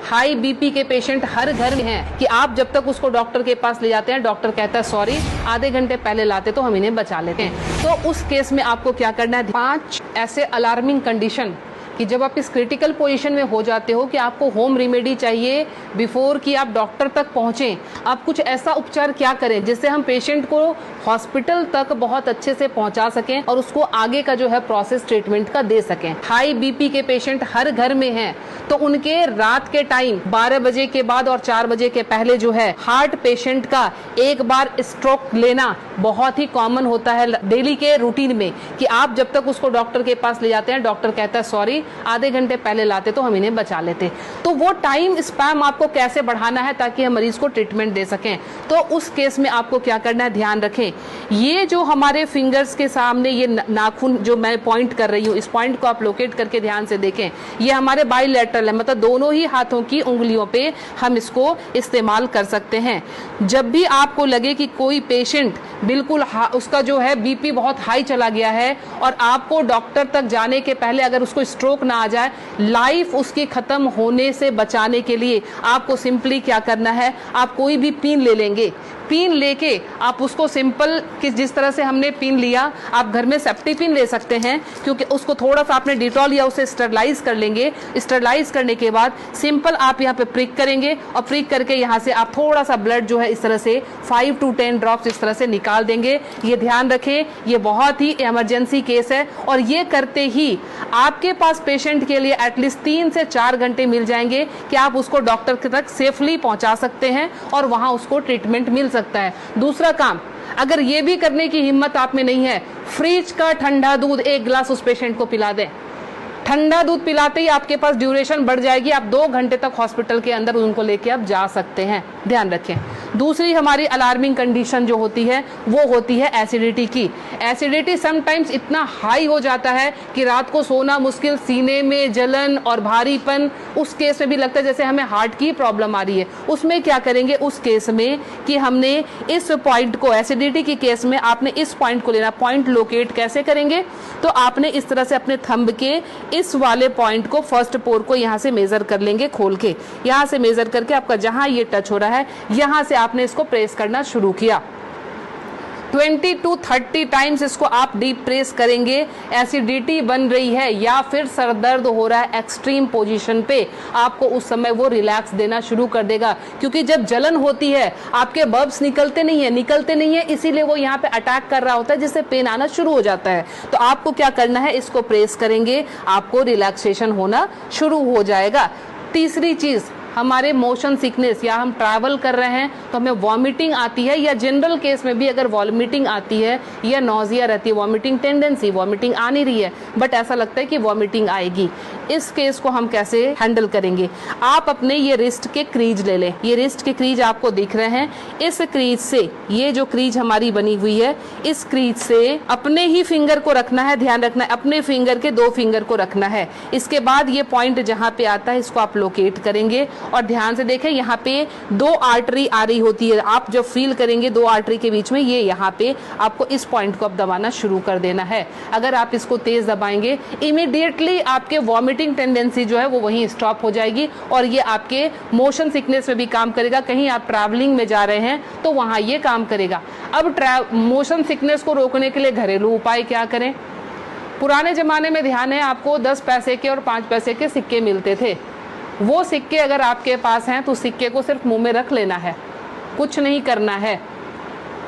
High BP के patient हर घर में हैं कि आप जब तक उसको डॉक्टर के पास ले जाते हैं, डॉक्टर कहता है सॉरी, आधे घंटे पहले लाते तो हम इन्हें बचा लेते हैं। तो उस केस में आपको क्या करना है, 5 ऐसे अलार्मिंग कंडीशन कि जब आप इस क्रिटिकल पोजीशन में हो जाते हो कि आपको होम रेमेडी चाहिए बिफोर कि आप डॉक्टर तक पहुंचें। आप कुछ ऐसा उपचार क्या करें जिससे हम पेशेंट को हॉस्पिटल तक बहुत अच्छे से पहुंचा सकें और उसको आगे का जो है प्रोसेस ट्रीटमेंट का दे सकें। हाई बीपी के पेशेंट हर घर में हैं, तो उनके रात के टाइम 12 बजे के बाद और 4 बजे के पहले जो है हार्ट पेशेंट का एक बार स्ट्रोक लेना बहुत ही कॉमन होता है डेली के रूटीन में कि आप जब तक उसको डॉक्टर के पास ले जाते हैं, डॉक्टर कहता है सॉरी, आधे घंटे पहले लाते तो हम इन्हें बचा लेते। तो वो टाइम स्पैम आपको कैसे बढ़ाना है ताकि हम मरीज को ट्रीटमेंट दे सकें। तो उस केस में आपको क्या करना है, ध्यान रखें, ये जो हमारे फिंगर्स के सामने ये नाखून जो मैं पॉइंट कर रही हूँ, इस पॉइंट को आप लोकेट करके ध्यान से देखें, ये हमारे बाइलेटरल है, मतलब दोनों ही हाथों की उंगलियों पे हम इसको इस्तेमाल कर सकते हैं। जब भी आपको लगे कि कोई पेशेंट बिल्कुल उसका जो है बीपी बहुत हाई चला गया है और आपको डॉक्टर तक जाने के पहले अगर उसको स्ट्रोक ना आ जाए, लाइफ उसकी खत्म होने से बचाने के लिए आपको सिंपली क्या करना है, आप कोई भी पिन ले लेंगे, पिन लेके आप उसको सिंपल कि जिस तरह से हमने पिन लिया, आप घर में सेफ्टी पिन ले सकते हैं क्योंकि उसको थोड़ा सा आपने डिटॉल या उसे स्टरलाइज कर लेंगे। स्टरलाइज करने के बाद सिंपल आप यहाँ पे प्रिक करेंगे और प्रिक करके यहाँ से आप थोड़ा सा ब्लड जो है इस तरह से 5 to 10 ड्रॉप्स इस तरह से निकाल देंगे। ये ध्यान रखें, ये बहुत ही इमरजेंसी केस है और ये करते ही आपके पास पेशेंट के लिए एटलीस्ट 3 से 4 घंटे मिल जाएंगे कि आप उसको डॉक्टर तक सेफली पहुंचा सकते हैं और वहां उसको ट्रीटमेंट मिल सकता है। दूसरा काम, अगर ये भी करने की हिम्मत आप में नहीं है, फ्रिज का ठंडा दूध 1 गिलास उस पेशेंट को पिला दें। ठंडा दूध पिलाते ही आपके पास ड्यूरेशन बढ़ जाएगी, आप 2 घंटे तक हॉस्पिटल के अंदर उनको लेके आप जा सकते हैं। ध्यान रखें। दूसरी हमारी अलार्मिंग कंडीशन जो होती है वो होती है एसिडिटी की। एसिडिटी समटाइम्स इतना हाई हो जाता है कि रात को सोना मुश्किल, सीने में जलन और भारीपन, उस केस में भी लगता है जैसे हमें हार्ट की प्रॉब्लम आ रही है। उसमें क्या करेंगे, उस केस में कि हमने इस पॉइंट को, एसिडिटी के केस में आपने इस पॉइंट को लेना। पॉइंट लोकेट कैसे करेंगे, तो आपने इस तरह से अपने थंब के इस वाले पॉइंट को, फर्स्ट पोर को यहाँ से मेजर कर लेंगे, खोल के यहाँ से मेजर करके आपका जहां ये टच हो रहा है यहाँ से आपने इसको प्रेस करना शुरू किया। 20 to 30 टाइम्स इसको आप डीप प्रेस करेंगे। एसिडिटी बन रही है या फिर सर दर्द हो रहा है एक्सट्रीम पोजीशन पे, आपको उस समय वो रिलैक्स देना शुरू कर देगा क्योंकि जब जलन होती है आपके बब्स निकलते नहीं है, इसीलिए वो यहाँ पे अटैक कर रहा होता है जिससे पेन आना शुरू हो जाता है। तो आपको क्या करना है, इसको प्रेस करेंगे, आपको रिलैक्सेशन होना शुरू हो जाएगा। तीसरी चीज, हमारे मोशन सिकनेस या हम ट्रैवल कर रहे हैं तो हमें वॉमिटिंग आती है या जनरल केस में भी अगर वॉमिटिंग आती है या नोजिया रहती है, वॉमिटिंग टेंडेंसी, वॉमिटिंग आ नहीं रही है बट ऐसा लगता है कि वॉमिटिंग आएगी, इस केस को हम कैसे हैंडल करेंगे। आप अपने ये रिस्ट के क्रीज ले लें, ये रिस्ट के क्रीज आपको दिख रहे हैं, इस क्रीज से, ये जो क्रीज हमारी बनी हुई है, इस क्रीज से अपने ही फिंगर को रखना है। ध्यान रखना है, अपने फिंगर के 2 फिंगर को रखना है। इसके बाद ये पॉइंट जहां पे आता है इसको आप लोकेट करेंगे और ध्यान से देखें, यहाँ पे 2 आर्टरी आ रही होती है। आप जब फील करेंगे 2 आर्टरी के बीच में, ये यहाँ पे आपको इस पॉइंट को अब दबाना शुरू कर देना है। अगर आप इसको तेज दबाएंगे, इमीडिएटली आपके वॉमिटिंग टेंडेंसी जो है वो वहीं स्टॉप हो जाएगी और ये आपके मोशन सिकनेस में भी काम करेगा। कहीं आप ट्रैवलिंग में जा रहे हैं तो वहां ये काम करेगा। अब मोशन सिकनेस को रोकने के लिए घरेलू उपाय क्या करें। पुराने जमाने में ध्यान है आपको 10 पैसे के और 5 पैसे के सिक्के मिलते थे। वो सिक्के अगर आपके पास हैं तो सिक्के को सिर्फ मुंह में रख लेना है, कुछ नहीं करना है।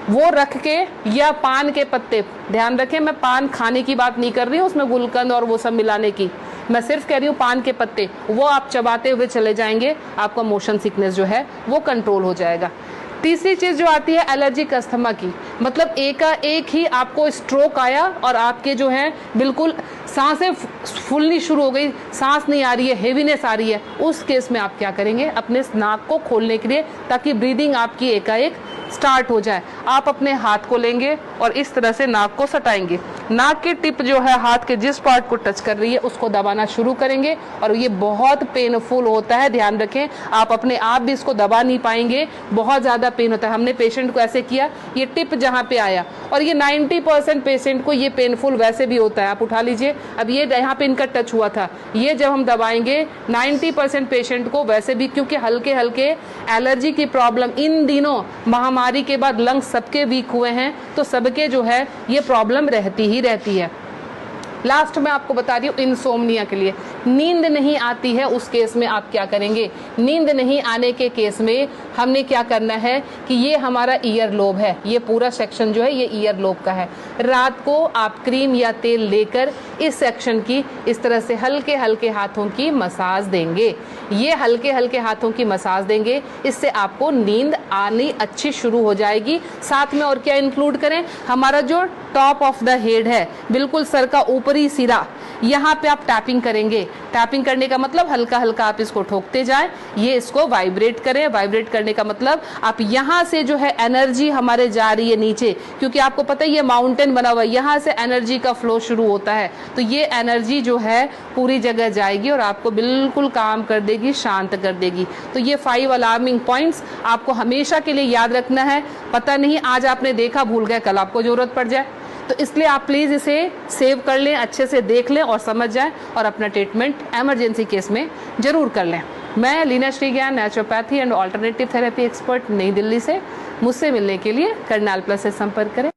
वो रख के, या पान के पत्ते, ध्यान रखें मैं पान खाने की बात नहीं कर रही हूँ, उसमें गुलकंद और वो सब मिलाने की, मैं सिर्फ कह रही हूँ पान के पत्ते, वो आप चबाते हुए चले जाएंगे, आपका मोशन सिकनेस जो है वो कंट्रोल हो जाएगा। तीसरी चीज जो आती है एलर्जिक अस्थमा की, मतलब एक ही आपको स्ट्रोक आया और आपके जो है बिल्कुल सांसें फूलनी शुरू हो गई, सांस नहीं आ रही है, हेवीनेस आ रही है, उस केस में आप क्या करेंगे, अपने नाक को खोलने के लिए, ताकि ब्रीदिंग आपकी एकाएक स्टार्ट हो जाए, आप अपने हाथ को लेंगे और इस तरह से नाक को सटाएंगे। नाक की टिप जो है हाथ के जिस पार्ट को टच कर रही है उसको दबाना शुरू करेंगे और ये बहुत पेनफुल होता है, ध्यान रखें। आप अपने आप भी इसको दबा नहीं पाएंगे, बहुत ज़्यादा पेन होता है। हमने पेशेंट को ऐसे किया, ये टिप जहाँ पे आया, और ये 90% पेशेंट को ये पेनफुल वैसे भी होता है। आप उठा लीजिए, अब ये यहाँ पे इनका टच हुआ था, ये जब हम दबाएंगे 90% पेशेंट को वैसे भी, क्योंकि हल्के हल्के एलर्जी की प्रॉब्लम इन दिनों महामारी के बाद लंग्स सबके वीक हुए हैं, तो सबके जो है ये प्रॉब्लम रहती ही रहती है। लास्ट में आपको बता रही हूँ इंसोम्निया के लिए, नींद नहीं आती है उस केस में आप क्या करेंगे। नींद नहीं आने के केस में हमने क्या करना है कि ये हमारा ईयर लोब है, ये पूरा सेक्शन जो है ये ईयर लोब का है। रात को आप क्रीम या तेल लेकर इस सेक्शन की इस तरह से हल्के हल्के हाथों की मसाज देंगे। ये हल्के हल्के हाथों की मसाज देंगे, इससे आपको नींद आनी अच्छी शुरू हो जाएगी। साथ में और क्या इंक्लूड करें, हमारा जो टॉप ऑफ द हेड है, बिल्कुल सर का ऊपरी सिरा, यहाँ पे आप टैपिंग करेंगे। टैपिंग करने का मतलब हल्का हल्का आप इसको ठोकते जाएं, ये इसको वाइब्रेट करें। वाइब्रेट करने का मतलब आप यहाँ से जो है एनर्जी हमारे जा रही है नीचे, क्योंकि आपको पता है ये माउंटेन बना हुआ है, यहाँ से एनर्जी का फ्लो शुरू होता है, तो ये एनर्जी जो है पूरी जगह जाएगी और आपको बिल्कुल काम कर देगी, शांत कर देगी। तो ये 5 अलार्मिंग पॉइंट्स आपको हमेशा के लिए याद रखना है। पता नहीं आज आपने देखा, भूल गए, कल आपको जरूरत पड़ जाए, तो इसलिए आप प्लीज़ इसे सेव कर लें, अच्छे से देख लें और समझ जाएं और अपना ट्रीटमेंट एमरजेंसी केस में ज़रूर कर लें। मैं Leena Shrigyan, naturopathy and alternative therapy expert, नई दिल्ली से। मुझसे मिलने के लिए करनाल प्लस से संपर्क करें।